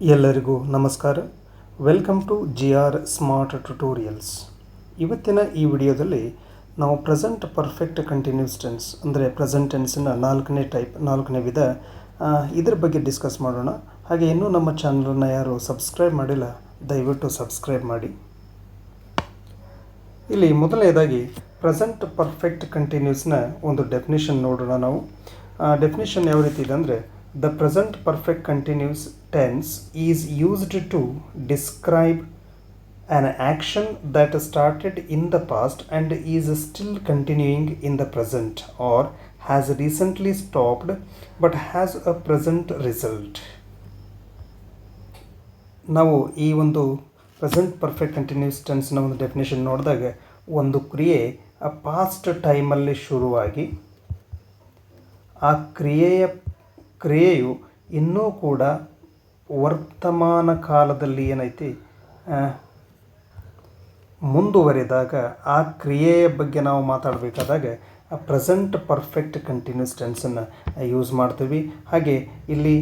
ಎಲ್ಲರಿಗೂ ನಮಸ್ಕಾರ. Welcome to GR smart tutorials. ಇವತ್ತಿನ ಈ ವಿಡಿಯೋದಲ್ಲಿ ನಾವು ಪ್ರೆಸೆಂಟ್ ಪರ್ಫೆಕ್ಟ್ ಕಂಟಿನ್ಯೂಸ್ ಟೆನ್ಸ್ ಅಂದರೆ ಪ್ರೆಸೆಂಟ್ ಟೆನ್ಸಿನ ನಾಲ್ಕನೇ ವಿಧ ಇದರ ಬಗ್ಗೆ ಡಿಸ್ಕಸ್ ಮಾಡೋಣ. ಹಾಗೆ ಇನ್ನೂ ನಮ್ಮ ಚಾನಲನ್ನು ಯಾರು ಸಬ್ಸ್ಕ್ರೈಬ್ ಮಾಡಿಲ್ಲ, ದಯವಿಟ್ಟು ಸಬ್ಸ್ಕ್ರೈಬ್ ಮಾಡಿ. ಇಲ್ಲಿ ಮೊದಲನೇದಾಗಿ ಪ್ರೆಸೆಂಟ್ ಪರ್ಫೆಕ್ಟ್ ಕಂಟಿನ್ಯೂಸ್ನ ಒಂದು ಡೆಫಿನೇಷನ್ ನೋಡೋಣ. ನಾವು ಡೆಫಿನೇಷನ್ ಯಾವ ರೀತಿ ಇದೆ ಅಂದರೆ, the present perfect continuous tense is used to describe an action that started in the past and is still continuing in the present, or has recently stopped but has a present result. ನಾವು ಈ ಒಂದು present perfect continuous ಟೆನ್ಸ್ನ ಒಂದು definition ನೋಡಿದಾಗ, ಒಂದು ಕ್ರಿಯೆ past ಟೈಮಲ್ಲಿ ಶುರುವಾಗಿ ಆ ಕ್ರಿಯೆಯು ಇನ್ನೂ ಕೂಡ ವರ್ತಮಾನ ಕಾಲದಲ್ಲಿ ಏನೈತಿ ಮುಂದುವರೆದಾಗ ಆ ಕ್ರಿಯೆಯ ಬಗ್ಗೆ ನಾವು ಮಾತಾಡಬೇಕಾದಾಗ ಪ್ರೆಸೆಂಟ್ ಪರ್ಫೆಕ್ಟ್ ಕಂಟಿನ್ಯೂಸ್ ಟೆನ್ಸನ್ನು ಯೂಸ್ ಮಾಡ್ತೀವಿ. ಹಾಗೆ ಇಲ್ಲಿ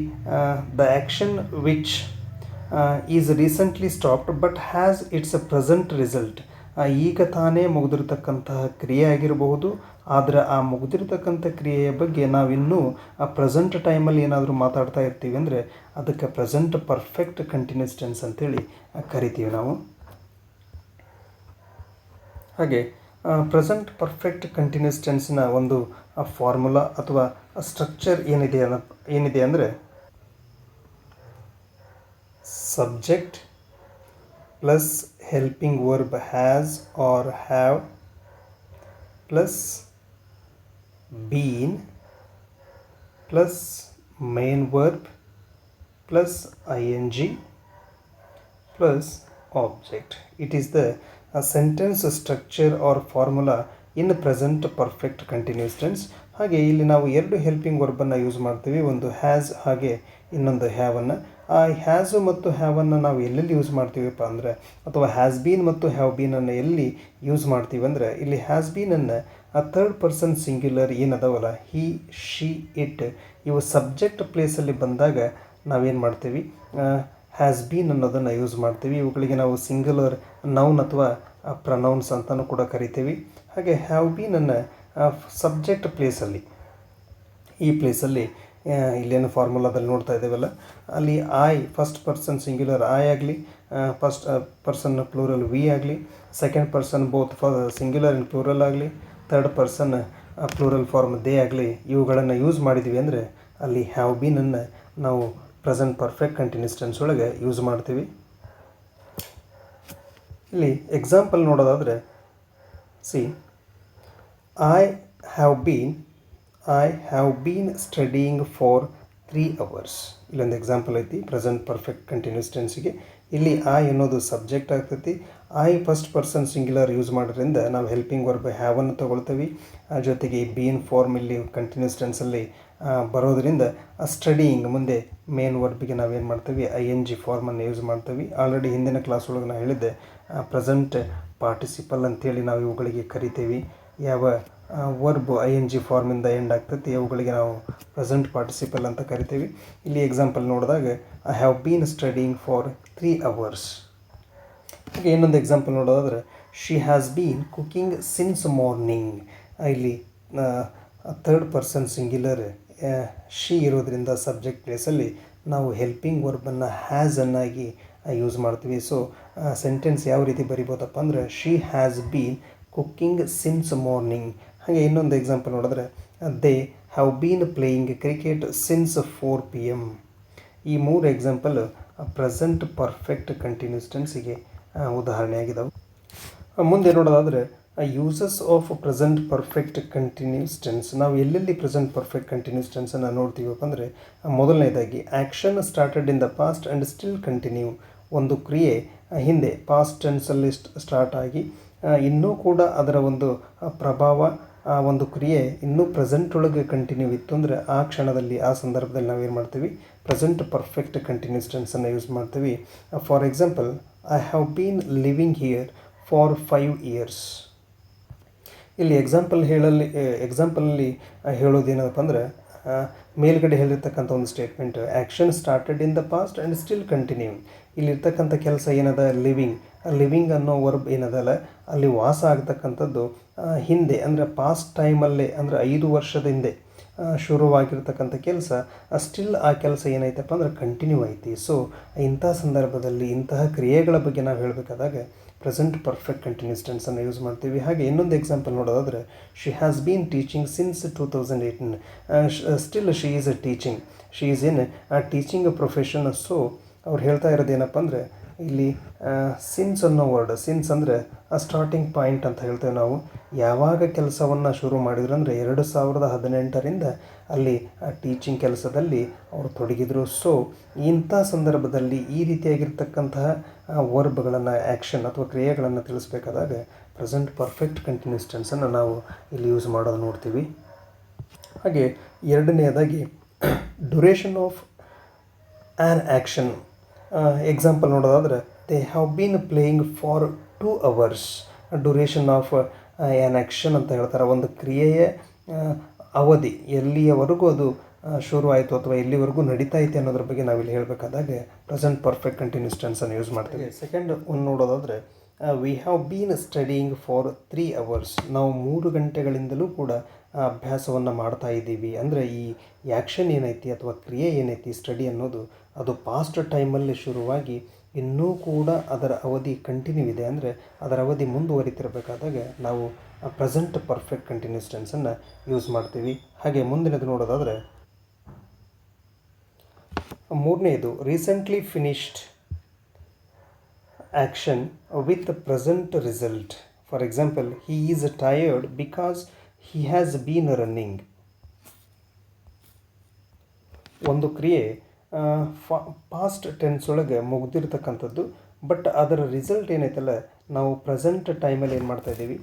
the action which is recently stopped but has its a present result. ಈಗ ತಾನೇ ಮುಗಿದಿರತಕ್ಕಂತಹ ಕ್ರಿಯೆ ಆಗಿರಬಹುದು, ಆದರೆ ಆ ಮುಗಿದಿರತಕ್ಕಂಥ ಕ್ರಿಯೆಯ ಬಗ್ಗೆ ನಾವಿನ್ನೂ ಆ ಪ್ರೆಸೆಂಟ್ ಟೈಮಲ್ಲಿ ಏನಾದರೂ ಮಾತಾಡ್ತಾ ಇರ್ತೀವಿ ಅಂದರೆ ಅದಕ್ಕೆ ಪ್ರೆಸೆಂಟ್ ಪರ್ಫೆಕ್ಟ್ ಕಂಟಿನ್ಯೂಸ್ ಟೆನ್ಸ್ ಅಂತೇಳಿ ಕರಿತೀವಿ ನಾವು. ಹಾಗೆ ಪ್ರೆಸೆಂಟ್ ಪರ್ಫೆಕ್ಟ್ ಕಂಟಿನ್ಯೂಸ್ ಟೆನ್ಸ್ನ ಒಂದು ಫಾರ್ಮುಲಾ ಅಥವಾ ಸ್ಟ್ರಕ್ಚರ್ ಏನಿದೆ ಅಂದರೆ, subject plus helping verb has or have plus been plus main verb plus ing plus object. It is the sentence structure or formula in present perfect continuous tense. ಹಾಗೆ ಇಲ್ಲಿ ನಾವು ಎರಡು helping ವರ್ಬನ್ನು use ಮಾಡ್ತೀವಿ, ಒಂದು has ಹಾಗೆ ಇನ್ನೊಂದು ಹ್ಯಾವನ್ನು. ಆ ಹ್ಯಾಸು ಮತ್ತು ಹ್ಯಾವನ್ನು ನಾವು ಎಲ್ಲೆಲ್ಲಿ ಯೂಸ್ ಮಾಡ್ತೀವಪ್ಪ ಅಂದರೆ, ಅಥವಾ ಹ್ಯಾಸ್ ಬೀನ್ ಮತ್ತು ಹ್ಯಾವ್ ಬೀನನ್ನು ಎಲ್ಲಿ ಯೂಸ್ ಮಾಡ್ತೀವಿ ಅಂದರೆ, ಇಲ್ಲಿ ಹ್ಯಾಸ್ ಬೀನನ್ನು ಆ ಥರ್ಡ್ ಪರ್ಸನ್ ಸಿಂಗ್ಯುಲರ್ ಏನದವಲ್ಲ, ಹಿ, ಶಿ, ಇಟ್, ಇವು ಸಬ್ಜೆಕ್ಟ್ ಪ್ಲೇಸಲ್ಲಿ ಬಂದಾಗ ನಾವೇನು ಮಾಡ್ತೀವಿ, ಹ್ಯಾಸ್ ಬೀನ್ ಅನ್ನೋದನ್ನು ಯೂಸ್ ಮಾಡ್ತೀವಿ. ಇವುಗಳಿಗೆ ನಾವು ಸಿಂಗ್ಯುಲರ್ ನೌನ್ ಅಥವಾ ಪ್ರನೌನ್ಸ್ ಅಂತಲೂ ಕೂಡ ಕರಿತೀವಿ. ಹಾಗೆ ಹ್ಯಾವ್ ಬೀನನ್ನು ಸಬ್ಜೆಕ್ಟ್ ಪ್ಲೇಸಲ್ಲಿ, ಈ ಪ್ಲೇಸಲ್ಲಿ ಇಲ್ಲೇನು ಫಾರ್ಮುಲಾದಲ್ಲಿ ನೋಡ್ತಾ ಇದ್ದೇವಲ್ಲ, ಅಲ್ಲಿ I first person singular I ಆಗಲಿ, ಫಸ್ಟ್ ಪರ್ಸನ್ ಪ್ಲೂರಲ್ ವಿ ಆಗಲಿ, second person both singular in plural ಆಗಲಿ, third person plural form they ಆಗಲಿ, ಇವುಗಳನ್ನು ಯೂಸ್ ಮಾಡಿದ್ದೀವಿ ಅಂದರೆ ಅಲ್ಲಿ ಹ್ಯಾವ್ ಬೀನನ್ನು ನಾವು ಪ್ರೆಸೆಂಟ್ ಪರ್ಫೆಕ್ಟ್ ಕಂಟಿನ್ಯೂಸ್ ಟೆನ್ಸ್ ಒಳಗೆ ಯೂಸ್ ಮಾಡ್ತೀವಿ. ಇಲ್ಲಿ ಎಕ್ಸಾಂಪಲ್ ನೋಡೋದಾದರೆ, see I have been studying for 3 hours. ಇಲ್ಲೊಂದು ಎಕ್ಸಾಂಪಲ್ ಐತಿ ಪ್ರೆಸೆಂಟ್ ಪರ್ಫೆಕ್ಟ್ ಕಂಟಿನ್ಯೂಸ್ ಟೆನ್ಸಿಗೆ. ಇಲ್ಲಿ ಐ ಅನ್ನೋದು ಸಬ್ಜೆಕ್ಟ್ ಆಗ್ತೈತಿ. I first person singular use ಮಾಡೋದ್ರಿಂದ ನಾವು ಹೆಲ್ಪಿಂಗ್ ವರ್ಬ್ ಹ್ಯಾವನ್ನು ತೊಗೊಳ್ತೀವಿ. ಜೊತೆಗೆ ಈ ಬೀನ್ ಫಾರ್ಮ್ ಇಲ್ಲಿ ಕಂಟಿನ್ಯೂಸ್ ಟೆನ್ಸಲ್ಲಿ ಬರೋದರಿಂದ ಸ್ಟಡಿಯಿಂಗ್ ಮುಂದೆ ಮೇನ್ ವರ್ಬಿಗೆ ನಾವೇನು ಮಾಡ್ತೀವಿ, ING ಫಾರ್ಮನ್ನು ಯೂಸ್ ಮಾಡ್ತೀವಿ. ಆಲ್ರೆಡಿ ಹಿಂದಿನ ಕ್ಲಾಸ್ ಒಳಗೆ ನಾನು ಹೇಳಿದ್ದೆ, ಪ್ರೆಸೆಂಟ್ ಪಾರ್ಟಿಸಿಪಲ್ ಅಂತೇಳಿ ನಾವು ಇವುಗಳಿಗೆ ಕರಿತೀವಿ. ಯಾವ ವರ್ಬ್ ING ಫಾರ್ಮಿಂದ ಎಂಡ್ ಆಗ್ತೈತಿ ಅವುಗಳಿಗೆ ನಾವು ಪ್ರೆಸೆಂಟ್ ಪಾರ್ಟಿಸಿಪಲ್ ಅಂತ ಕರಿತೀವಿ. ಇಲ್ಲಿ ಎಕ್ಸಾಂಪಲ್ ನೋಡಿದಾಗ I have been studying for 3 hours. ಹಾಗೆ ಇನ್ನೊಂದು ಎಕ್ಸಾಂಪಲ್ ನೋಡೋದಾದರೆ, she has bean cooking since morning. ಇಲ್ಲಿ ಥರ್ಡ್ ಪರ್ಸನ್ ಸಿಂಗ್ಯುಲರ್ ಶಿ ಇರೋದ್ರಿಂದ ಸಬ್ಜೆಕ್ಟ್ ಪ್ಲೇಸಲ್ಲಿ ನಾವು ಹೆಲ್ಪಿಂಗ್ ವರ್ಬನ್ನು ಹ್ಯಾಸ್ ಅನ್ನಾಗಿ ಯೂಸ್ ಮಾಡ್ತೀವಿ. ಸೊ ಸೆಂಟೆನ್ಸ್ ಯಾವ ರೀತಿ ಬರಿಬೋದಪ್ಪ ಅಂದರೆ, she has bean cooking since morning. ಹಾಗೆ ಇನ್ನೊಂದು ಎಕ್ಸಾಂಪಲ್ ನೋಡಿದ್ರೆ, they have been playing cricket since 4 PM. ಈ 3 ಎಕ್ಸಾಂಪಲ್ ಪ್ರೆಸೆಂಟ್ ಪರ್ಫೆಕ್ಟ್ ಕಂಟಿನ್ಯೂಸ್ ಟೆನ್ಸಿಗೆ ಉದಾಹರಣೆಯಾಗಿದ್ದಾವೆ. ಮುಂದೆ ನೋಡೋದಾದರೆ, uses of present perfect continuous tense. ನಾವು ಎಲ್ಲೆಲ್ಲಿ ಪ್ರೆಸೆಂಟ್ ಪರ್ಫೆಕ್ಟ್ ಕಂಟಿನ್ಯೂಸ್ ಟೆನ್ಸನ್ನು ನೋಡ್ತೀವಪ್ಪ ಅಂದರೆ, ಮೊದಲನೇದಾಗಿ action started in the past and still continue. ಒಂದು ಕ್ರಿಯೆ ಹಿಂದೆ ಪಾಸ್ಟ್ ಟೆನ್ಸಲ್ಲಿ ಸ್ಟಾರ್ಟ್ ಆಗಿ ಇನ್ನೂ ಕೂಡ ಅದರ ಒಂದು ಪ್ರಭಾವ, ಆ ಒಂದು ಕ್ರಿಯೆ ಇನ್ನೂ ಪ್ರೆಸೆಂಟ್ ಒಳಗೆ ಕಂಟಿನ್ಯೂ ಇತ್ತು ಅಂದರೆ ಆ ಕ್ಷಣದಲ್ಲಿ, ಆ ಸಂದರ್ಭದಲ್ಲಿ ನಾವೇನು ಮಾಡ್ತೀವಿ, ಪ್ರೆಸೆಂಟ್ ಪರ್ಫೆಕ್ಟ್ ಕಂಟಿನ್ಯೂಸ್ ಟೆನ್ಸನ್ನು ಯೂಸ್ ಮಾಡ್ತೀವಿ. For example, I have been living here for 5 years. ಇಲ್ಲಿ ಎಕ್ಸಾಂಪಲಲ್ಲಿ ಹೇಳೋದೇನಪ್ಪ ಅಂದರೆ, ಮೇಲ್ಗಡೆ ಹೇಳಿರ್ತಕ್ಕಂಥ ಒಂದು statement, action started in the past and still continuing. ಇಲ್ಲಿರ್ತಕ್ಕಂಥ ಕೆಲಸ ಏನದ, ಲಿವಿಂಗ್ ಅನ್ನೋ ವರ್ಬ್ ಏನದಲ್ಲ, ಅಲ್ಲಿ ವಾಸ ಆಗ್ತಕ್ಕಂಥದ್ದು ಹಿಂದೆ ಅಂದರೆ ಪಾಸ್ಟ್ ಟೈಮಲ್ಲೇ, ಅಂದರೆ 5 ವರ್ಷದ ಹಿಂದೆ ಶುರುವಾಗಿರ್ತಕ್ಕಂಥ ಕೆಲಸ ಸ್ಟಿಲ್ ಆ ಕೆಲಸ ಏನೈತಪ್ಪ ಅಂದ್ರೆ ಕಂಟಿನ್ಯೂ ಐತಿ. ಸೊ ಇಂಥ ಸಂದರ್ಭದಲ್ಲಿ ಇಂತಹ ಕ್ರಿಯೆಗಳ ಬಗ್ಗೆ ನಾವು ಹೇಳಬೇಕಾದಾಗ ಪ್ರೆಸೆಂಟ್ ಪರ್ಫೆಕ್ಟ್ ಕಂಟಿನ್ಯೂಸ್ ಟೆನ್ಸನ್ನು ಯೂಸ್ ಮಾಡ್ತೀವಿ. ಹಾಗೆ ಇನ್ನೊಂದು ಎಕ್ಸಾಂಪಲ್ ನೋಡೋದಾದರೆ, she has been teaching since 2018, still she is teaching, she is in teaching profession. So ಅವ್ರು ಹೇಳ್ತಾ ಇರೋದು ಏನಪ್ಪ ಅಂದರೆ, ಇಲ್ಲಿ ಸಿನ್ಸ್ ಅನ್ನೋ ವರ್ಡ್, ಸಿನ್ಸ್ ಅಂದರೆ ಸ್ಟಾರ್ಟಿಂಗ್ ಪಾಯಿಂಟ್ ಅಂತ ಹೇಳ್ತೇವೆ ನಾವು. ಯಾವಾಗ ಕೆಲಸವನ್ನು ಶುರು ಮಾಡಿದ್ರು ಅಂದರೆ 2018ರಿಂದ ಅಲ್ಲಿ ಟೀಚಿಂಗ್ ಕೆಲಸದಲ್ಲಿ ಅವರು ತೊಡಗಿದ್ರು. ಸೊ ಇಂಥ ಸಂದರ್ಭದಲ್ಲಿ ಈ ರೀತಿಯಾಗಿರ್ತಕ್ಕಂತಹ ವರ್ಬ್ಗಳನ್ನು, ಆ್ಯಕ್ಷನ್ ಅಥವಾ ಕ್ರಿಯೆಗಳನ್ನು ತಿಳಿಸ್ಬೇಕಾದಾಗ ಪ್ರೆಸೆಂಟ್ ಪರ್ಫೆಕ್ಟ್ ಕಂಟಿನ್ಯೂಸ್ ಟೆನ್ಸನ್ನು ನಾವು ಇಲ್ಲಿ ಯೂಸ್ ಮಾಡೋದು ನೋಡ್ತೀವಿ. ಹಾಗೆ ಎರಡನೆಯದಾಗಿ duration of an action. Example ನೋಡೋದಾದರೆ, they have been playing for 2 hours. Duration of an action ಅಂತ ಹೇಳ್ತಾರೆ. ಒಂದು ಕ್ರಿಯೆಯ ಅವಧಿ ಎಲ್ಲಿಯವರೆಗೂ ಅದು ಶುರು ಆಯಿತು ಅಥವಾ ಎಲ್ಲಿವರೆಗೂ ನಡೀತಾ ಐತೆ ಅನ್ನೋದ್ರ ಬಗ್ಗೆ ನಾವಿಲ್ಲಿ ಹೇಳಬೇಕಾದಾಗ ಪ್ರೆಸೆಂಟ್ ಪರ್ಫೆಕ್ಟ್ ಕಂಟಿನ್ಯೂಸ್ ಟೆನ್ಸನ್ನು ಯೂಸ್ ಮಾಡ್ತೀವಿ. ಸೆಕೆಂಡ್ ಒಂದು ನೋಡೋದಾದರೆ, we have been studying for 3 hours. ನಾವು 3 ಗಂಟೆಗಳಿಂದಲೂ ಕೂಡ ಅಭ್ಯಾಸವನ್ನು ಮಾಡ್ತಾ ಇದ್ದೀವಿ. ಅಂದರೆ ಈ ಆ್ಯಕ್ಷನ್ ಏನೈತಿ ಅಥವಾ ಕ್ರಿಯೆ ಏನೈತಿ, ಸ್ಟಡಿ ಅನ್ನೋದು, ಅದು ಪಾಸ್ಟ್ ಟೈಮಲ್ಲಿ ಶುರುವಾಗಿ ಇನ್ನೂ ಕೂಡ ಅದರ ಅವಧಿ ಕಂಟಿನ್ಯೂ ಇದೆ, ಅಂದರೆ ಅದರ ಅವಧಿ ಮುಂದುವರಿತಿರಬೇಕಾದಾಗ ನಾವು ಪ್ರೆಸೆಂಟ್ ಪರ್ಫೆಕ್ಟ್ ಕಂಟಿನ್ಯೂಸ್ ಟೆನ್ಸನ್ನು ಯೂಸ್ ಮಾಡ್ತೀವಿ. ಹಾಗೆ ಮುಂದಿನದು ನೋಡೋದಾದರೆ, ಮೂರನೇದು recently finished action with present result. For example, he is tired because he has been running. ಒಂದು ಕ್ರಿಯೆ ಪಾಸ್ಟ್ ಟೆನ್ಸ್ ಒಳಗೆ ಮುಗ್ದಿರ್ತಕ್ಕಂಥದ್ದು, ಬಟ್ ಅದರ ರಿಸಲ್ಟ್ ಏನೈತಲ್ಲ ನಾವು ಪ್ರೆಸೆಂಟ್ ಟೈಮಲ್ಲಿ ಏನು ಮಾಡ್ತಾಯಿದ್ದೀವಿ,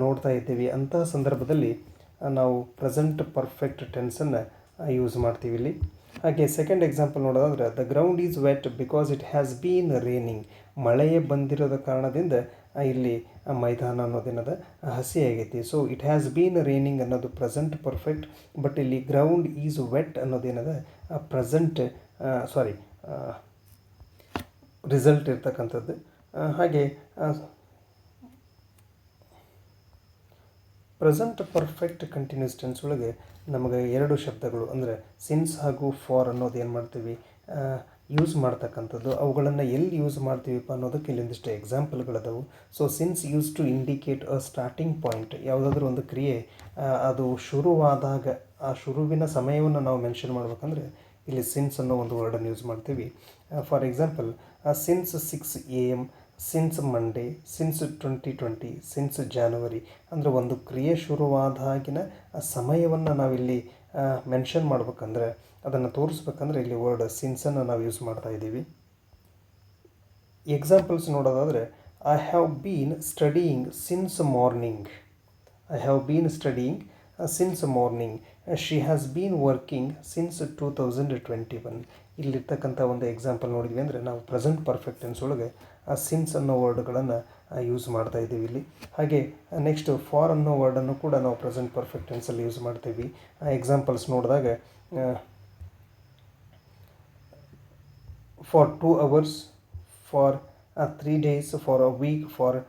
ನೋಡ್ತಾ ಇದ್ದೀವಿ. ಅಂತಹ ಸಂದರ್ಭದಲ್ಲಿ ನಾವು ಪ್ರೆಸೆಂಟ್ ಪರ್ಫೆಕ್ಟ್ ಟೆನ್ಸನ್ನು ಯೂಸ್ ಮಾಡ್ತೀವಿ ಇಲ್ಲಿ. ಹಾಗೆ ಸೆಕೆಂಡ್ ಎಕ್ಸಾಂಪಲ್ ನೋಡೋದಾದರೆ, the ground is wet because it has been raining. ಮಳೆಯೇ ಬಂದಿರೋದ ಕಾರಣದಿಂದ ಇಲ್ಲಿ ಮೈದಾನ ಅನ್ನೋದೇನದ ಹಸಿ ಆಗೈತಿ. So it has been raining ಅನ್ನೋದು ಪ್ರೆಸೆಂಟ್ ಪರ್ಫೆಕ್ಟ್, ಬಟ್ ಇಲ್ಲಿ ಗ್ರೌಂಡ್ ಈಸ್ ವೆಟ್ ಅನ್ನೋದೇನದ ಪ್ರೆಸೆಂಟ್ ರಿಸಲ್ಟ್ ಇರ್ತಕ್ಕಂಥದ್ದು. ಹಾಗೆ ಪ್ರೆಸೆಂಟ್ ಪರ್ಫೆಕ್ಟ್ ಕಂಟಿನ್ಯೂಸ್ ಟೆನ್ಸ್ ಒಳಗೆ ನಮಗೆ 2 ಶಬ್ದಗಳು ಅಂದರೆ ಸಿನ್ಸ್ ಹಾಗೂ ಫಾರ್ ಅನ್ನೋದು ಏನು ಮಾಡ್ತೀವಿ, ಯೂಸ್ ಮಾಡ್ತಕ್ಕಂಥದ್ದು. ಅವುಗಳನ್ನು ಎಲ್ಲಿ ಯೂಸ್ ಮಾಡ್ತೀವಿಪ್ಪ ಅನ್ನೋದಕ್ಕೆ ಇಲ್ಲೊಂದಿಷ್ಟು ಎಕ್ಸಾಂಪಲ್ಗಳದವು. So since use to indicate a starting point. ಯಾವುದಾದ್ರೂ ಒಂದು ಕ್ರಿಯೆ ಅದು ಶುರುವಾದಾಗ ಆ ಶುರುವಿನ ಸಮಯವನ್ನು ನಾವು ಮೆನ್ಷನ್ ಮಾಡ್ಬೇಕಂದ್ರೆ ಇಲ್ಲಿ ಸಿನ್ಸ್ ಅನ್ನೋ ಒಂದು ವರ್ಡನ್ನು ಯೂಸ್ ಮಾಡ್ತೀವಿ. For example, since 6 AM, since Monday, since 2020, since January. ಅಂದರೆ ಒಂದು ಕ್ರಿಯೆ ಶುರುವಾದಾಗಿನ ಸಮಯವನ್ನು ನಾವಿಲ್ಲಿ ಮೆನ್ಷನ್ ಮಾಡ್ಬೇಕಂದ್ರೆ, ಅದನ್ನು ತೋರಿಸ್ಬೇಕಂದ್ರೆ ಇಲ್ಲಿ ವರ್ಡ್ ಸಿನ್ಸನ್ನು ನಾವು ಯೂಸ್ ಮಾಡ್ತಾ ಇದ್ದೀವಿ. ಎಕ್ಸಾಂಪಲ್ಸ್ ನೋಡೋದಾದರೆ, I have been studying since morning. I have been studying since morning. She has bean working since 2021. ಇಲ್ಲಿರ್ತಕ್ಕಂಥ ಒಂದು ಎಕ್ಸಾಂಪಲ್ ನೋಡಿದ್ವಿ ಅಂದರೆ ನಾವು ಪ್ರೆಸೆಂಟ್ ಪರ್ಫೆಕ್ಟ್ ಟೆನ್ಸ್ ಒಳಗೆ ಸಿನ್ಸ್ ಅನ್ನೋ ವರ್ಡ್ಗಳನ್ನು ಯೂಸ್ ಮಾಡ್ತಾ ಇದ್ದೀವಿ ಇಲ್ಲಿ. ಹಾಗೆ ನೆಕ್ಸ್ಟ್ ಫಾರ್ ಅನ್ನೋ ವರ್ಡನ್ನು ಕೂಡ ನಾವು ಪ್ರೆಸೆಂಟ್ ಪರ್ಫೆಕ್ಟ್ ಟೆನ್ಸಲ್ಲಿ ಯೂಸ್ ಮಾಡ್ತೀವಿ. ಎಕ್ಸಾಂಪಲ್ಸ್ ನೋಡಿದಾಗ, for 2 hours, for 3 days, for a week, for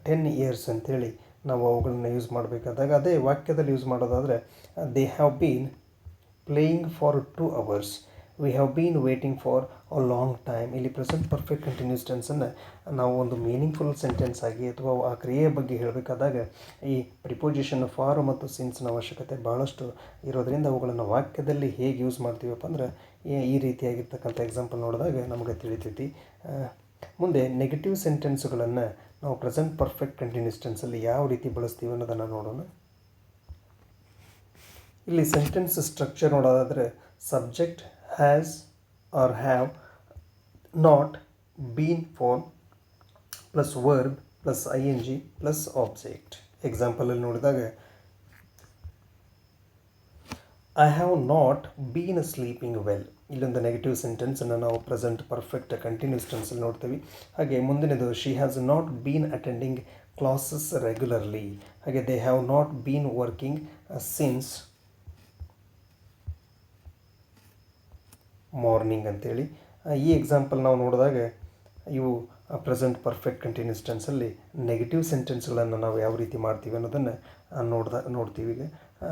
10 years ಅಂಥೇಳಿ ನಾವು ಅವುಗಳನ್ನ ಯೂಸ್ ಮಾಡಬೇಕಾದಾಗ, ಅದೇ ವಾಕ್ಯದಲ್ಲಿ ಯೂಸ್ ಮಾಡೋದಾದರೆ, they have been playing for 2 hours, V have bean waiting for a long time. ಇಲ್ಲಿ ಪ್ರೆಸೆಂಟ್ ಪರ್ಫೆಕ್ಟ್ ಕಂಟಿನ್ಯೂಸ್ ಟೆನ್ಸನ್ನು ನಾವು ಒಂದು ಮೀನಿಂಗ್ಫುಲ್ ಸೆಂಟೆನ್ಸ್ ಆಗಿ ಅಥವಾ ಆ ಕ್ರಿಯೆಯ ಬಗ್ಗೆ ಹೇಳಬೇಕಾದಾಗ ಈ ಪ್ರಿಪೋಸಿಷನ್ ಫಾರ್ ಮತ್ತು ಸಿನ್ಸ್ನ ಅವಶ್ಯಕತೆ ಭಾಳಷ್ಟು ಇರೋದರಿಂದ ಅವುಗಳನ್ನು ವಾಕ್ಯದಲ್ಲಿ ಹೇಗೆ ಯೂಸ್ ಮಾಡ್ತೀವಪ್ಪ ಅಂದ್ರೆ ಈ ರೀತಿಯಾಗಿರ್ತಕ್ಕಂಥ ಎಕ್ಸಾಂಪಲ್ ನೋಡಿದಾಗ ನಮಗೆ ತಿಳಿತೈತಿ. ಮುಂದೆ ನೆಗೆಟಿವ್ ಸೆಂಟೆನ್ಸ್ಗಳನ್ನು ನಾವು ಪ್ರೆಸೆಂಟ್ ಪರ್ಫೆಕ್ಟ್ ಕಂಟಿನ್ಯೂಸ್ ಟೆನ್ಸಲ್ಲಿ ಯಾವ ರೀತಿ ಬಳಸ್ತೀವಿ ಅನ್ನೋದನ್ನು ನೋಡೋಣ. ಇಲ್ಲಿ ಸೆಂಟೆನ್ಸ್ ಸ್ಟ್ರಕ್ಚರ್ ನೋಡೋದಾದರೆ, subject has or have, not, been form plus verb plus ING plus object. ಎಕ್ಸಾಂಪಲಲ್ಲಿ ನೋಡಿದಾಗ, I have not been sleeping well. ಇಲ್ಲೊಂದು ನೆಗೆಟಿವ್ ಸೆಂಟೆನ್ಸನ್ನು ನಾವು ಪ್ರೆಸೆಂಟ್ ಪರ್ಫೆಕ್ಟ್ ಕಂಟಿನ್ಯೂಸ್ ಟೆನ್ಸಲ್ಲಿ ನೋಡ್ತೀವಿ. ಹಾಗೆ ಮುಂದಿನದು, she has not been attending classes regularly. ಹಾಗೆ they have not been working since morning ಅಂತೇಳಿ. ಈ ಎಕ್ಸಾಂಪಲ್ ನಾವು ನೋಡಿದಾಗ ಇವು ಪ್ರೆಸೆಂಟ್ ಪರ್ಫೆಕ್ಟ್ ಕಂಟಿನ್ಯೂಸ್ ಟೆನ್ಸಲ್ಲಿ ನೆಗೆಟಿವ್ ಸೆಂಟೆನ್ಸ್ಗಳನ್ನು ನಾವು ಯಾವ ರೀತಿ ಮಾಡ್ತೀವಿ ಅನ್ನೋದನ್ನು ನೋಡ್ತೀವಿ ಈಗ.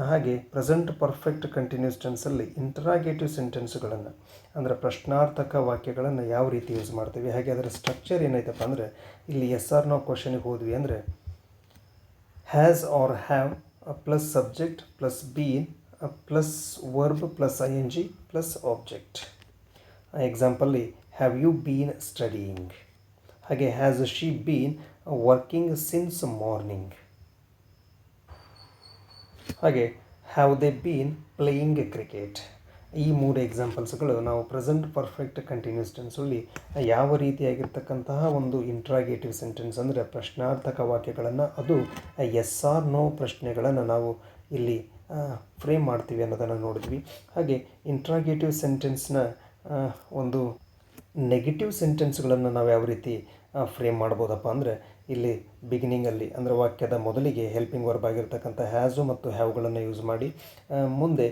ಹಾಗೆ ಪ್ರೆಸೆಂಟ್ ಪರ್ಫೆಕ್ಟ್ ಕಂಟಿನ್ಯೂಸ್ ಟೆನ್ಸಲ್ಲಿ ಇಂಟರಾಗೇಟಿವ್ ಸೆಂಟೆನ್ಸ್ಗಳನ್ನು ಅಂದರೆ ಪ್ರಶ್ನಾರ್ಥಕ ವಾಕ್ಯಗಳನ್ನು ಯಾವ ರೀತಿ ಯೂಸ್ ಮಾಡ್ತೀವಿ, ಹಾಗೆ ಅದರ ಸ್ಟ್ರಕ್ಚರ್ ಏನೈತಪ್ಪ ಅಂದರೆ ಇಲ್ಲಿ ಎಸ್ ಆರ್ ನೋ ಕ್ವಶನಿಗೆ ಹೋದ್ವಿ ಅಂದರೆ has or have plus subject plus been plus verb plus I N G plus object. ಎಕ್ಸಾಂಪಲ್ಲಿ ಹ್ಯಾವ್ ಯು ಬೀನ್ ಸ್ಟಡಿಯಿಂಗ್, ಹಾಗೆ has she been working since morning, ಹಾಗೆ have they been playing cricket. ಈ 3 ಎಕ್ಸಾಂಪಲ್ಸ್ಗಳು ನಾವು present perfect continuous ಟೆನ್ಸಲ್ಲಿ ಯಾವ ರೀತಿಯಾಗಿರ್ತಕ್ಕಂತಹ ಒಂದು interrogative sentence ಅಂದರೆ ಪ್ರಶ್ನಾರ್ಥಕ ವಾಕ್ಯಗಳನ್ನು, ಅದು ಎಸ್ ಆರ್ ನೋ ಪ್ರಶ್ನೆಗಳನ್ನು ನಾವು ಇಲ್ಲಿ ಫ್ರೇಮ್ ಮಾಡ್ತೀವಿ ಅನ್ನೋದನ್ನು ನೋಡಿದ್ವಿ. ಹಾಗೆ ಇಂಟ್ರಾಗೇಟಿವ್ ಸೆಂಟೆನ್ಸ್ನ ಒಂದು ನೆಗೆಟಿವ್ ಸೆಂಟೆನ್ಸ್ಗಳನ್ನು ನಾವು ಯಾವ ರೀತಿ ಫ್ರೇಮ್ ಮಾಡ್ಬೋದಪ್ಪ ಅಂದರೆ ಇಲ್ಲಿ ಬಿಗಿನಿಂಗಲ್ಲಿ ಅಂದರೆ ವಾಕ್ಯದ ಮೊದಲಿಗೆ ಹೆಲ್ಪಿಂಗ್ ವರ್ಬ್ ಆಗಿರ್ತಕ್ಕಂಥ ಹ್ಯಾಸು ಮತ್ತು ಹ್ಯಾವ್ಗಳನ್ನು ಯೂಸ್ ಮಾಡಿ, ಮುಂದೆ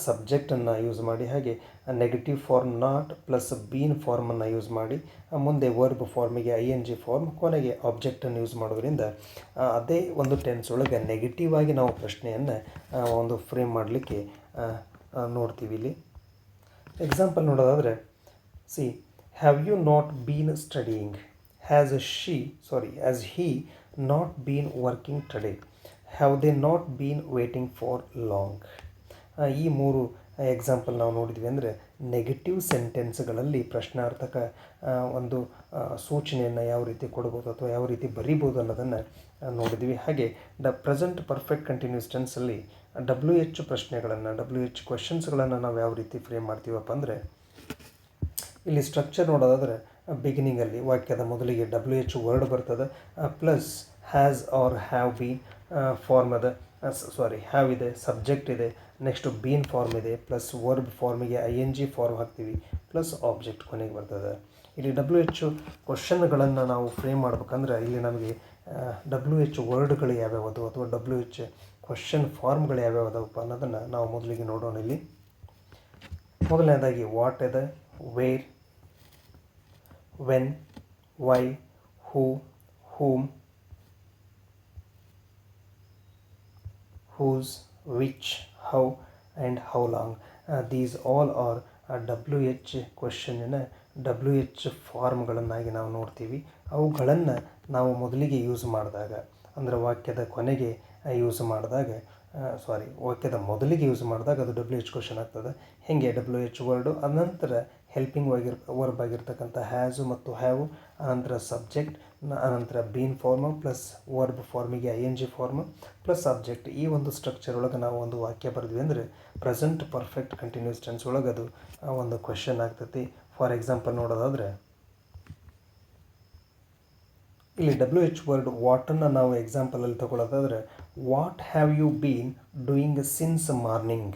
ಸಬ್ಜೆಕ್ಟನ್ನು ಯೂಸ್ ಮಾಡಿ, ಹಾಗೆ negative form not plus been ಫಾರ್ಮನ್ನು ಯೂಸ್ ಮಾಡಿ, ಮುಂದೆ ವರ್ಬ್ ಫಾರ್ಮಿಗೆ ಐ ಎನ್ ಜಿ ಫಾರ್ಮ್, ಕೊನೆಗೆ ಆಬ್ಜೆಕ್ಟನ್ನು ಯೂಸ್ ಮಾಡೋದ್ರಿಂದ ಅದೇ ಒಂದು ಟೆನ್ಸ್ ಒಳಗೆ ನೆಗೆಟಿವ್ ಆಗಿ ನಾವು ಪ್ರಶ್ನೆಯನ್ನು ಒಂದು ಫ್ರೇಮ್ ಮಾಡಲಿಕ್ಕೆ ನೋಡ್ತೀವಿ. ಇಲ್ಲಿ ಎಕ್ಸಾಂಪಲ್ ನೋಡೋದಾದರೆ see have you not been studying, has he not been working today, have they not been waiting for long. ಈ 3 ಎಕ್ಸಾಂಪಲ್ ನಾವು ನೋಡಿದ್ವಿ ಅಂದರೆ ನೆಗೆಟಿವ್ ಸೆಂಟೆನ್ಸ್ಗಳಲ್ಲಿ ಪ್ರಶ್ನಾರ್ಥಕ ಒಂದು ಸೂಚನೆಯನ್ನು ಯಾವ ರೀತಿ ಕೊಡ್ಬೋದು ಅಥವಾ ಯಾವ ರೀತಿ ಬರಿಬೋದು ಅನ್ನೋದನ್ನು ನೋಡಿದ್ವಿ. ಹಾಗೆ ಪ್ರೆಸೆಂಟ್ ಪರ್ಫೆಕ್ಟ್ ಕಂಟಿನ್ಯೂಸ್ ಟೆನ್ಸಲ್ಲಿ WH ಪ್ರಶ್ನೆಗಳನ್ನು, WH ಕ್ವೆಶನ್ಸ್ಗಳನ್ನು ನಾವು ಯಾವ ರೀತಿ ಫ್ರೇಮ್ ಮಾಡ್ತೀವಪ್ಪ ಅಂದರೆ ಇಲ್ಲಿ ಸ್ಟ್ರಕ್ಚರ್ ನೋಡೋದಾದರೆ ಬಿಗಿನಿಂಗಲ್ಲಿ ವಾಕ್ಯದ ಮೊದಲಿಗೆ WH ವರ್ಡ್ ಬರ್ತದೆ, plus has or have been form ಅದ, ಹ್ಯಾವ್ ಇದೆ, ಸಬ್ಜೆಕ್ಟ್ ಇದೆ, ನೆಕ್ಸ್ಟ್ ಬೀನ್ ಫಾರ್ಮ್ ಇದೆ, ಪ್ಲಸ್ ವರ್ಬ್ ಫಾರ್ಮಿಗೆ ಐ ಎನ್ ಜಿ ಫಾರ್ಮ್ ಹಾಕ್ತೀವಿ, ಪ್ಲಸ್ ಆಬ್ಜೆಕ್ಟ್ ಕೊನೆಗೆ ಬರ್ತದೆ. ಇಲ್ಲಿ WH ಕ್ವಶನ್ಗಳನ್ನು ನಾವು ಫ್ರೇಮ್ ಮಾಡ್ಬೇಕಂದ್ರೆ ಇಲ್ಲಿ ನಮಗೆ WH ವರ್ಡ್ಗಳು ಯಾವ್ಯಾವುದು ಅಥವಾ WH ಕ್ವಶನ್ ಫಾರ್ಮ್ಗಳು ಯಾವ್ಯಾವುದಪ್ಪ ಅನ್ನೋದನ್ನು ನಾವು ಮೊದಲಿಗೆ ನೋಡೋಣ. ಇಲ್ಲಿ ಮೊದಲನೇದಾಗಿ ವಾಟ್ ಇದೆ, wear, when, why, who, whom, whose, which, how and how long. These all are WH ಕ್ವೆಶನ್ನಿನ WH ಫಾರ್ಮ್ಗಳನ್ನಾಗಿ ನಾವು ನೋಡ್ತೀವಿ. ಅವುಗಳನ್ನು ನಾವು ಮೊದಲಿಗೆ ಯೂಸ್ ಮಾಡಿದಾಗ ಅಂದರೆ ವಾಕ್ಯದ ಕೊನೆಗೆ ಯೂಸ್ ಮಾಡಿದಾಗ ವಾಕ್ಯದ ಮೊದಲಿಗೆ ಯೂಸ್ ಮಾಡಿದಾಗ ಅದು WH ಕ್ವೆಶನ್ ಆಗ್ತದೆ. ಹೇಗೆ WH ವರ್ಡು, ಅನಂತರ ಹೆಲ್ಪಿಂಗ್ ವರ್ಬ್ ಆಗಿರ್ತಕ್ಕಂಥ ಹ್ಯಾಸು ಮತ್ತು ಹ್ಯಾವು, ಅನಂತರ ಸಬ್ಜೆಕ್ಟ್, ಅನಂತರ ಬೀನ್ ಫಾರ್ಮು ಪ್ಲಸ್ ವರ್ಬ್ ಫಾರ್ಮಿಗೆ I N G form plus subject. ಈ ಒಂದು ಸ್ಟ್ರಕ್ಚರ್ ಒಳಗೆ ನಾವು ಒಂದು ವಾಕ್ಯ ಬರೆದ್ವಿ ಅಂದರೆ ಪ್ರೆಸೆಂಟ್ ಪರ್ಫೆಕ್ಟ್ ಕಂಟಿನ್ಯೂಸ್ ಟೆನ್ಸ್ ಒಳಗೆ ಅದು ಒಂದು ಕ್ವೆಶನ್ ಆಗ್ತೈತಿ. ಫಾರ್ ಎಕ್ಸಾಂಪಲ್ ನೋಡೋದಾದರೆ ಇಲ್ಲಿ WH ವರ್ಡ್ ವಾಟನ್ನು ನಾವು ಎಕ್ಸಾಂಪಲಲ್ಲಿ ತಗೊಳ್ಳೋದಾದರೆ what have you been doing since morning.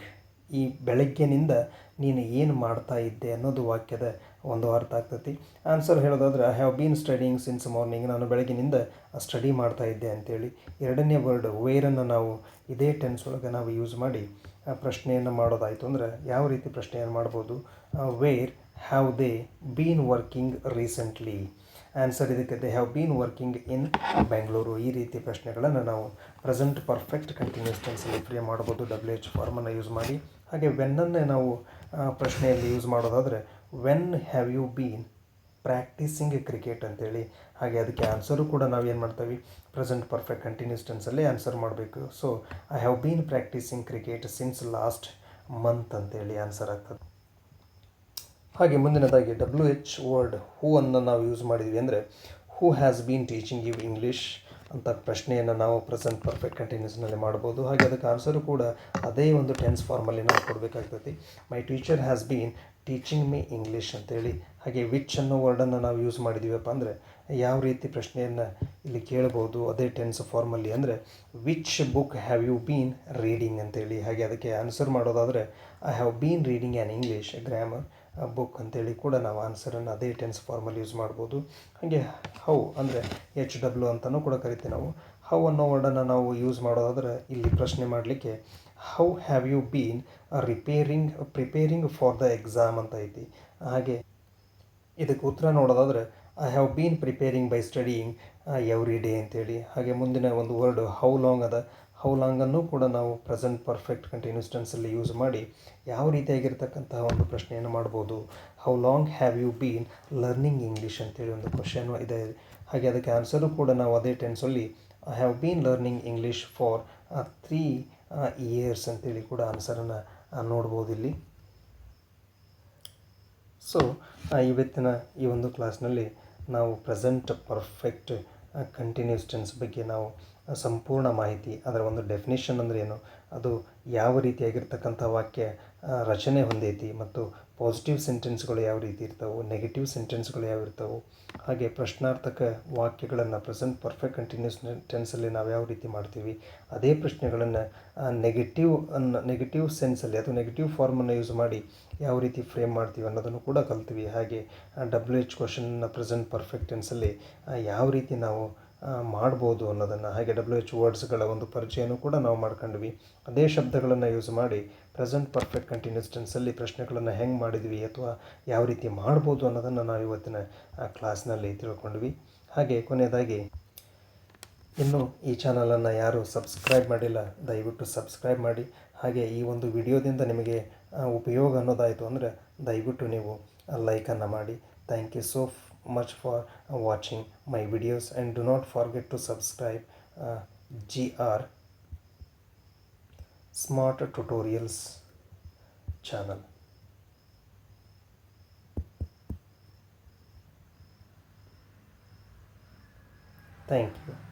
ಈ ಬೆಳಗ್ಗೆನಿಂದ ನೀನು ಏನು ಮಾಡ್ತಾ ಇದ್ದೆ ಅನ್ನೋದು ವಾಕ್ಯದ ಒಂದು ಅರ್ಥ ಆಗ್ತೈತಿ. ಆನ್ಸರ್ ಹೇಳೋದಾದ್ರೆ I have been studying since morning, ನಾನು ಬೆಳಗಿನಿಂದ ಸ್ಟಡಿ ಮಾಡ್ತಾ ಇದ್ದೆ ಅಂತೇಳಿ. ಎರಡನೇ ವರ್ಡ್ ವೇರನ್ನು ನಾವು ಇದೇ ಟೆನ್ಸ್ ಒಳಗೆ ನಾವು ಯೂಸ್ ಮಾಡಿ ಪ್ರಶ್ನೆಯನ್ನು ಮಾಡೋದಾಯಿತು ಅಂದರೆ ಯಾವ ರೀತಿ ಪ್ರಶ್ನೆಯನ್ನು ಮಾಡ್ಬೋದು, where have they been working recently. Answer ಇದಕ್ಕೆ they have been working in Bengaluru. ಈ ರೀತಿ ಪ್ರಶ್ನೆಗಳನ್ನು ನಾವು ಪ್ರೆಸೆಂಟ್ ಪರ್ಫೆಕ್ಟ್ ಕಂಟಿನ್ಯೂಸ್ ಟೆನ್ಸಲ್ಲಿ ಫ್ರೇಮ್ ಮಾಡ್ಬೋದು WH ಫಾರ್ಮನ್ನು ಯೂಸ್ ಮಾಡಿ. ಹಾಗೆ ವೆನ್ನನ್ನೇ ನಾವು ಪ್ರಶ್ನೆಯಲ್ಲಿ ಯೂಸ್ ಮಾಡೋದಾದರೆ when have you been practising cricket ಅಂತೇಳಿ. ಹಾಗೆ ಅದಕ್ಕೆ ಆನ್ಸರು ಕೂಡ ನಾವೇನು ಮಾಡ್ತೀವಿ, ಪ್ರೆಸೆಂಟ್ ಪರ್ಫೆಕ್ಟ್ ಕಂಟಿನ್ಯೂಸ್ ಟೆನ್ಸಲ್ಲೇ ಆನ್ಸರ್ ಮಾಡಬೇಕು. So I have been practising cricket since last month ಅಂತೇಳಿ ಆನ್ಸರ್ ಆಗ್ತದೆ. ಹಾಗೆ ಮುಂದಿನದಾಗಿ WH ವರ್ಡ್ ಹೂ ಅನ್ನು ನಾವು ಯೂಸ್ ಮಾಡಿದ್ವಿ ಅಂದರೆ who has been teaching you English ಅಂತ ಪ್ರಶ್ನೆಯನ್ನು ನಾವು ಪ್ರೆಸೆಂಟ್ ಪರ್ಫೆಕ್ಟ್ ಕಂಟಿನ್ಯೂಸ್ನಲ್ಲಿ ಮಾಡ್ಬೋದು. ಹಾಗೆ ಅದಕ್ಕೆ ಆನ್ಸರು ಕೂಡ ಅದೇ ಒಂದು ಟೆನ್ಸ್ ಫಾರ್ಮಲ್ಲಿ ನಾವು ಕೊಡಬೇಕಾಗ್ತೈತಿ. My teacher has been teaching me English ಅಂತೇಳಿ. ಹಾಗೆ ವಿಚ್ ಅನ್ನೋ ವರ್ಡನ್ನು ನಾವು ಯೂಸ್ ಮಾಡಿದ್ದೀವಪ್ಪ ಅಂದರೆ ಯಾವ ರೀತಿ ಪ್ರಶ್ನೆಯನ್ನು ಇಲ್ಲಿ ಕೇಳ್ಬೋದು ಅದೇ ಟೆನ್ಸ್ ಫಾರ್ಮಲ್ಲಿ ಅಂದರೆ which book have you been reading ಅಂತೇಳಿ. ಹಾಗೆ ಅದಕ್ಕೆ ಆನ್ಸರ್ ಮಾಡೋದಾದರೆ I have been reading an English grammar book ಅಂತೇಳಿ ಕೂಡ ನಾವು ಆನ್ಸರನ್ನು ಅದೇ ಟೆನ್ಸ್ ಫಾರ್ಮಲ್ಲಿ ಯೂಸ್ ಮಾಡ್ಬೋದು. ಹಾಗೆ ಹೌ ಅಂದರೆ HW ಅಂತಲೂ ಕೂಡ ಕರಿತೀವಿ ನಾವು. ಹೌ ಅನ್ನೋ ವರ್ಡನ್ನು ನಾವು ಯೂಸ್ ಮಾಡೋದಾದರೆ ಇಲ್ಲಿ ಪ್ರಶ್ನೆ ಮಾಡಲಿಕ್ಕೆ how have you been preparing for the exam ಅಂತ ಐತಿ. ಹಾಗೆ ಇದಕ್ಕೆ ಉತ್ತರ ನೋಡೋದಾದ್ರೆ I have been preparing by studying every day ಅಂತೇಳಿ. ಹಾಗೆ ಮುಂದಿನ ಒಂದು ವರ್ಡ್ ಹೌ ಲಾಂಗ್ ಅದ. ಹೌ ಲಾಂಗನ್ನು ಕೂಡ ನಾವು ಪ್ರೆಸೆಂಟ್ ಪರ್ಫೆಕ್ಟ್ ಕಂಟಿನ್ಯೂಸ್ ಟೆನ್ಸಲ್ಲಿ ಯೂಸ್ ಮಾಡಿ ಯಾವ ರೀತಿಯಾಗಿರ್ತಕ್ಕಂತಹ ಒಂದು ಪ್ರಶ್ನೆಯನ್ನು ಮಾಡ್ಬೋದು. How long have you been learning English ಅಂತೇಳಿ ಒಂದು ಕ್ವಶನ್ ಇದೆ. ಹಾಗೆ ಅದಕ್ಕೆ ಆನ್ಸರು ಕೂಡ ನಾವು ಅದೇ ಟೆನ್ಸಲ್ಲಿ I have been learning English for 3 years ಅಂತೇಳಿ ಕೂಡ ಆನ್ಸರನ್ನು ನೋಡ್ಬೋದು ಇಲ್ಲಿ. ಸೊ ಇವತ್ತಿನ ಈ ಒಂದು ಕ್ಲಾಸ್ನಲ್ಲಿ ನಾವು ಪ್ರೆಸೆಂಟ್ ಪರ್ಫೆಕ್ಟ್ ಕಂಟಿನ್ಯೂಸ್ ಟೆನ್ಸ್ ಬಗ್ಗೆ ನಾವು ಸಂಪೂರ್ಣ ಮಾಹಿತಿ, ಅದರ ಒಂದು ಡೆಫಿನೇಷನ್ ಅಂದರೆ ಏನು, ಅದು ಯಾವ ರೀತಿಯಾಗಿರ್ತಕ್ಕಂಥ ವಾಕ್ಯ ರಚನೆ ಹೊಂದೈತಿ, ಮತ್ತು ಪಾಸಿಟಿವ್ ಸೆಂಟೆನ್ಸ್ಗಳು ಯಾವ ರೀತಿ ಇರ್ತವೆ, ನೆಗೆಟಿವ್ ಸೆಂಟೆನ್ಸ್ಗಳು ಯಾವ ಇರ್ತವೆ, ಹಾಗೆ ಪ್ರಶ್ನಾರ್ಥಕ ವಾಕ್ಯಗಳನ್ನು ಪ್ರೆಸೆಂಟ್ ಪರ್ಫೆಕ್ಟ್ ಕಂಟಿನ್ಯೂಸ್ ಟೆನ್ಸಲ್ಲಿ ನಾವು ಯಾವ ರೀತಿ ಮಾಡ್ತೀವಿ, ಅದೇ ಪ್ರಶ್ನೆಗಳನ್ನು ನೆಗೆಟಿವ್ ಸೆನ್ಸಲ್ಲಿ ಅಥವಾ ನೆಗೆಟಿವ್ ಫಾರ್ಮನ್ನು ಯೂಸ್ ಮಾಡಿ ಯಾವ ರೀತಿ ಫ್ರೇಮ್ ಮಾಡ್ತೀವಿ ಅನ್ನೋದನ್ನು ಕೂಡ ಕಲ್ತೀವಿ. ಹಾಗೆ WH ಕ್ವಶನ್ನ ಪ್ರೆಸೆಂಟ್ ಪರ್ಫೆಕ್ಟ್ ಟೆನ್ಸಲ್ಲಿ ಯಾವ ರೀತಿ ನಾವು ಮಾಡ್ಬೋದು ಅನ್ನೋದನ್ನು, ಹಾಗೆ WH ವರ್ಡ್ಸ್ಗಳ ಒಂದು ಪರಿಚಯನೂ ಕೂಡ ನಾವು ಮಾಡ್ಕೊಂಡ್ವಿ. ಅದೇ ಶಬ್ದಗಳನ್ನು ಯೂಸ್ ಮಾಡಿ ಪ್ರೆಸೆಂಟ್ ಪರ್ಫೆಕ್ಟ್ ಕಂಟಿನ್ಯೂಸ್ ಟೆನ್ಸಲ್ಲಿ ಪ್ರಶ್ನೆಗಳನ್ನು ಹೆಂಗೆ ಮಾಡಿದ್ವಿ ಅಥವಾ ಯಾವ ರೀತಿ ಮಾಡ್ಬೋದು ಅನ್ನೋದನ್ನು ನಾವು ಇವತ್ತಿನ ಕ್ಲಾಸ್ನಲ್ಲಿ ತಿಳ್ಕೊಂಡ್ವಿ. ಹಾಗೆ ಕೊನೆಯದಾಗಿ, ಇನ್ನೂ ಈ ಚಾನಲನ್ನು ಯಾರು ಸಬ್ಸ್ಕ್ರೈಬ್ ಮಾಡಿಲ್ಲ, ದಯವಿಟ್ಟು ಸಬ್ಸ್ಕ್ರೈಬ್ ಮಾಡಿ. ಹಾಗೆ ಈ ಒಂದು ವಿಡಿಯೋದಿಂದ ನಿಮಗೆ ಉಪಯೋಗ ಅನ್ನೋದಾಯಿತು ಅಂದರೆ ದಯವಿಟ್ಟು ನೀವು ಲೈಕನ್ನು ಮಾಡಿ. Thank you so much for watching my videos and do not forget to subscribe GR Smart Tutorials channel. Thank you.